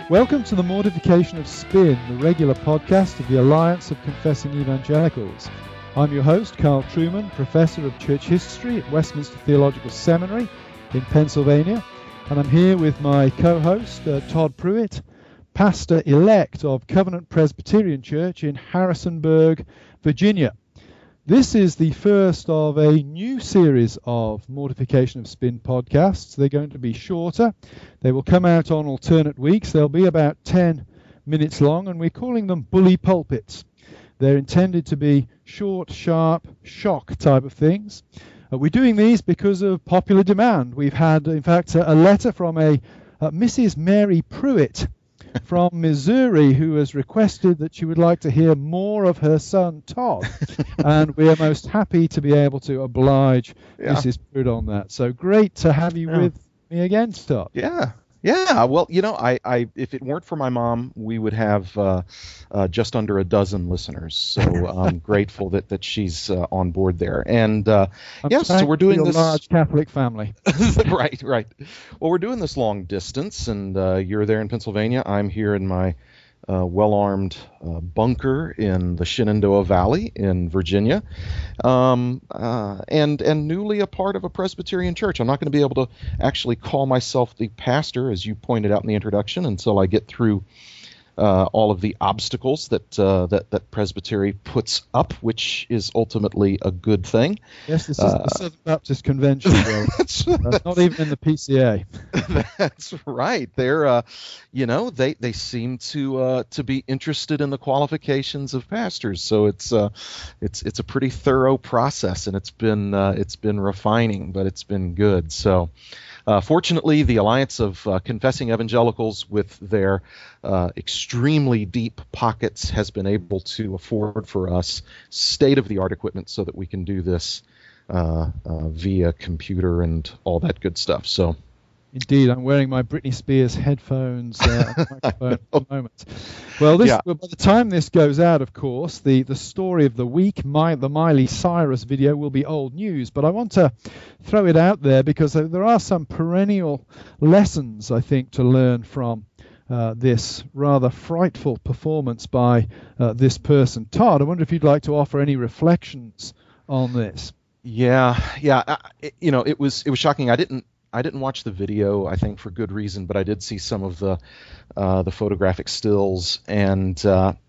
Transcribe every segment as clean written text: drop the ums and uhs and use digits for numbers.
Welcome to the Mortification of Spin, the regular podcast of the Alliance of Confessing Evangelicals. I'm your host, Carl Truman, Professor of Church History at Westminster Theological Seminary in Pennsylvania, and I'm here with my co-host, Todd Pruitt, Pastor-elect of Covenant Presbyterian Church in Harrisonburg, Virginia. This is the first of a new series of Mortification of Spin podcasts. They're going to be shorter. They will come out on alternate weeks. They'll be about 10 minutes long, and we're calling them bully pulpits. They're intended to be short, sharp, shock type of things. We're doing these because of popular demand. We've had, in fact, a letter from a Mrs. Mary Pruitt from Missouri, who has requested that she would like to hear more of her son Todd, and we are most happy to be able to oblige Mrs. Pruitt on that. So great to have you with me again, Todd. Yeah. Well, you know, I if it weren't for my mom, we would have just under a dozen listeners. So I'm grateful that she's on board there. And so we're doing this large Catholic family. Right. Well, we're doing this long distance, and you're there in Pennsylvania. I'm here in my well-armed bunker in the Shenandoah Valley in Virginia, and newly a part of a Presbyterian church. I'm not going to be able to actually call myself the pastor, as you pointed out in the introduction, until I get through all of the obstacles that Presbytery puts up, which is ultimately a good thing. Yes, this is the Southern Baptist Convention. Not even in the PCA. That's right. They're, they seem to be interested in the qualifications of pastors. So it's a pretty thorough process, and it's been refining, but it's been good. So. Fortunately, the Alliance of Confessing Evangelicals, with their extremely deep pockets, has been able to afford for us state-of-the-art equipment so that we can do this via computer and all that good stuff. So, indeed, I'm wearing my Britney Spears headphones and microphone at the moment. Well, by the time this goes out, of course, the story of the week, the Miley Cyrus video, will be old news. But I want to throw it out there because there are some perennial lessons, I think, to learn from this rather frightful performance by this person. Todd, I wonder if you'd like to offer any reflections on this. Yeah. It was shocking. I didn't watch the video, I think, for good reason, but I did see some of the photographic stills, and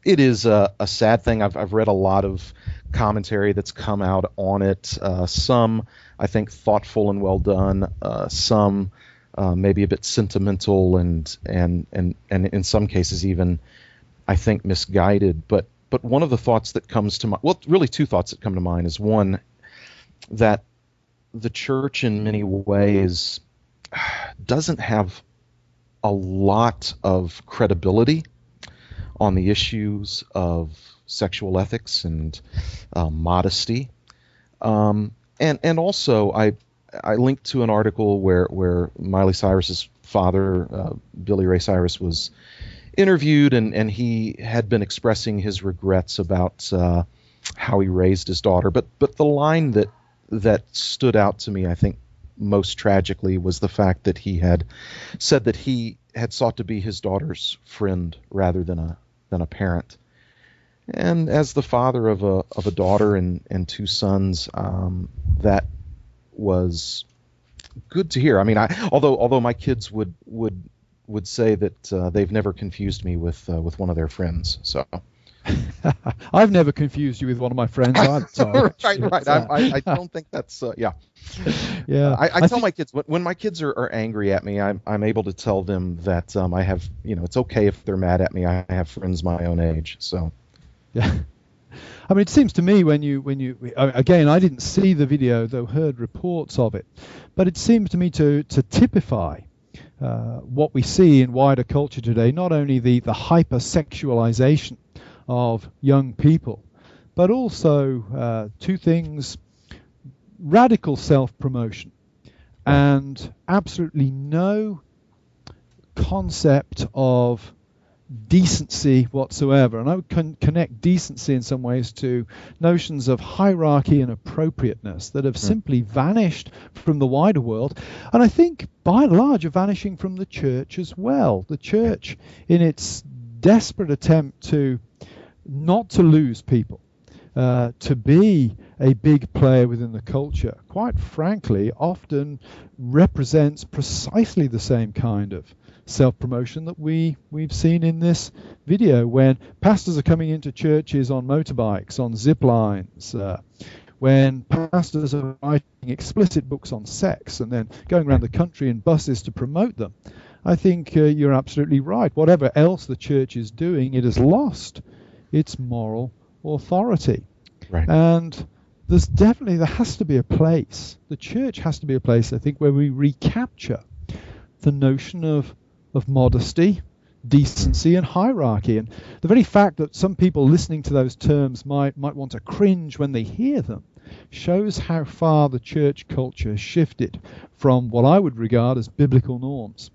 it is a sad thing. I've read a lot of commentary that's come out on it. Some, I think, thoughtful and well done. Some maybe a bit sentimental and in some cases even, I think, misguided. But one of the thoughts that comes to mind, well, really two thoughts that come to mind, is one, that the church in many ways doesn't have a lot of credibility on the issues of sexual ethics and modesty. And also I linked to an article where Miley Cyrus's father, Billy Ray Cyrus, was interviewed, and he had been expressing his regrets about how he raised his daughter. But the line that stood out to me, I think, most tragically, was the fact that he had said that he had sought to be his daughter's friend rather than a parent. And as the father of a daughter and two sons, that was good to hear. I mean, although my kids would say that they've never confused me with one of their friends. So. I've never confused you with one of my friends either. Right. I don't think that's yeah. I tell my kids, when my kids are angry at me, I'm able to tell them that I have, it's okay if they're mad at me. I have friends my own age. So yeah. I mean, it seems to me when you again, I didn't see the video, though heard reports of it, but it seems to me to typify what we see in wider culture today. Not only the hypersexualization of young people, but also two things: radical self-promotion and absolutely no concept of decency whatsoever. And I would connect decency in some ways to notions of hierarchy and appropriateness that have simply vanished from the wider world. And I think by and large are vanishing from the church as well. The church, in its desperate attempt to not to lose people, to be a big player within the culture, quite frankly, often represents precisely the same kind of self-promotion that we've seen in this video, when pastors are coming into churches on motorbikes, on zip lines, when pastors are writing explicit books on sex and then going around the country in buses to promote them. I think you're absolutely right. Whatever else the church is doing, it has lost its moral authority. Right. And there has to be a place, the church has to be a place, I think, where we recapture the notion of modesty, decency, and hierarchy. And the very fact that some people listening to those terms might want to cringe when they hear them shows how far the church culture has shifted from what I would regard as biblical norms.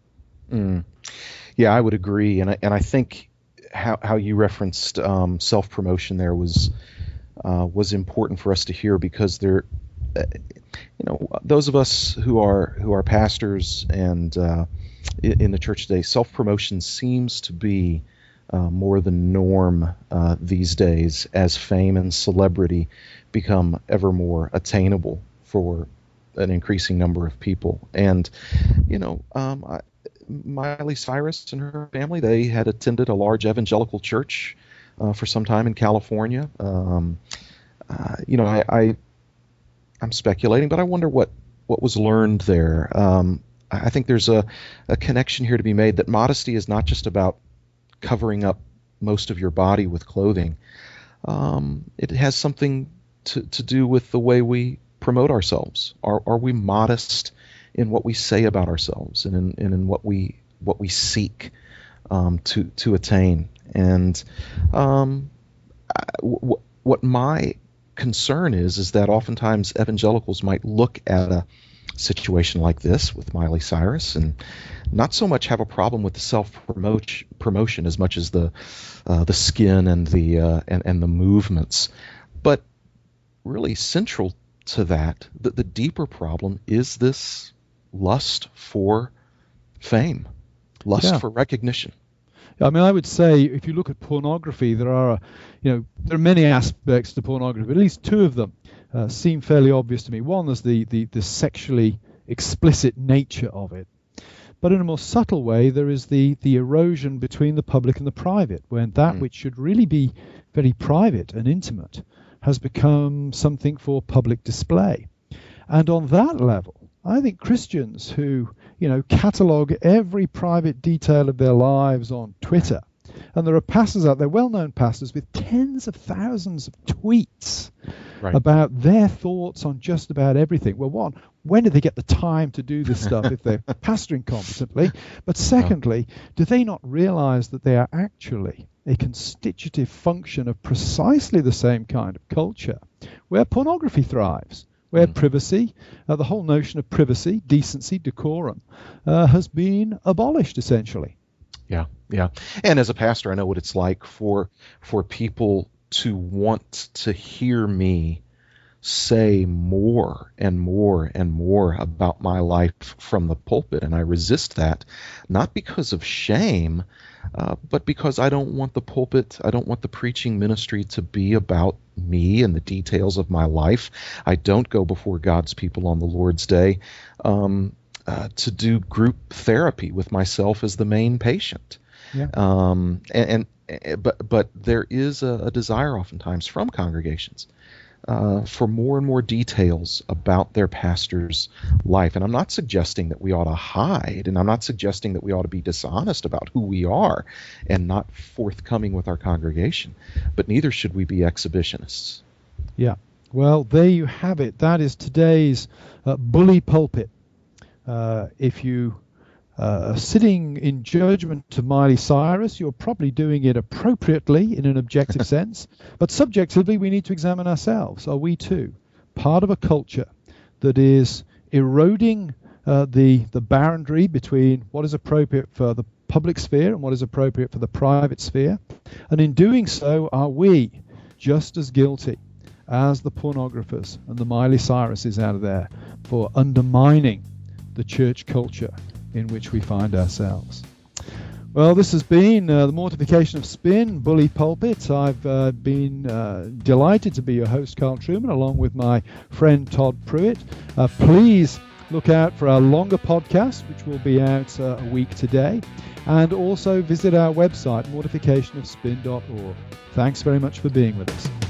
Yeah, I would agree, and I think how you referenced self-promotion there was important for us to hear, because there, those of us who are pastors and in the church today, self-promotion seems to be more the norm these days, as fame and celebrity become ever more attainable for an increasing number of people. And Miley Cyrus and her family, they had attended a large evangelical church for some time in California. I'm speculating, but I wonder what was learned there. I think there's a connection here to be made that modesty is not just about covering up most of your body with clothing. It has something to do with the way we promote ourselves. Are we modest in what we say about ourselves and in what we seek to attain? And what my concern is that oftentimes evangelicals might look at a situation like this with Miley Cyrus and not so much have a problem with the self-promotion as much as the skin and the movements, but really central to that, the deeper problem is this lust for fame, lust for recognition. I mean, I would say if you look at pornography, there are many aspects to pornography, but at least two of them seem fairly obvious to me. One is the sexually explicit nature of it. But in a more subtle way, there is the erosion between the public and the private, when that which should really be very private and intimate has become something for public display. And on that level, I think Christians who, catalogue every private detail of their lives on Twitter, and there are pastors out there, well-known pastors, with tens of thousands of tweets about their thoughts on just about everything. Well, when do they get the time to do this stuff if they're pastoring competently? But secondly, do they not realize that they are actually a constitutive function of precisely the same kind of culture where pornography thrives, where privacy, the whole notion of privacy, decency, decorum, has been abolished essentially. Yeah. And as a pastor, I know what it's like for people to want to hear me say more and more and more about my life from the pulpit, and I resist that, not because of shame, but because I don't want the pulpit, I don't want the preaching ministry to be about me and the details of my life. I don't go before God's people on the Lord's Day to do group therapy with myself as the main patient. But there is a desire oftentimes from congregations for more and more details about their pastor's life. And I'm not suggesting that we ought to hide, and I'm not suggesting that we ought to be dishonest about who we are and not forthcoming with our congregation, but neither should we be exhibitionists. Yeah. Well, there you have it. That is today's bully pulpit. If you are sitting in judgment to Miley Cyrus, you're probably doing it appropriately in an objective sense, but subjectively we need to examine ourselves. Are we too part of a culture that is eroding the boundary between what is appropriate for the public sphere and what is appropriate for the private sphere. And in doing so, are we just as guilty as the pornographers and the Miley Cyruses out of there for undermining the church culture in which we find ourselves? Well, this has been the Mortification of Spin, Bully Pulpit. I've been delighted to be your host, Carl Trueman, along with my friend Todd Pruitt. Please look out for our longer podcast, which will be out a week today. And also visit our website, mortificationofspin.org. Thanks very much for being with us.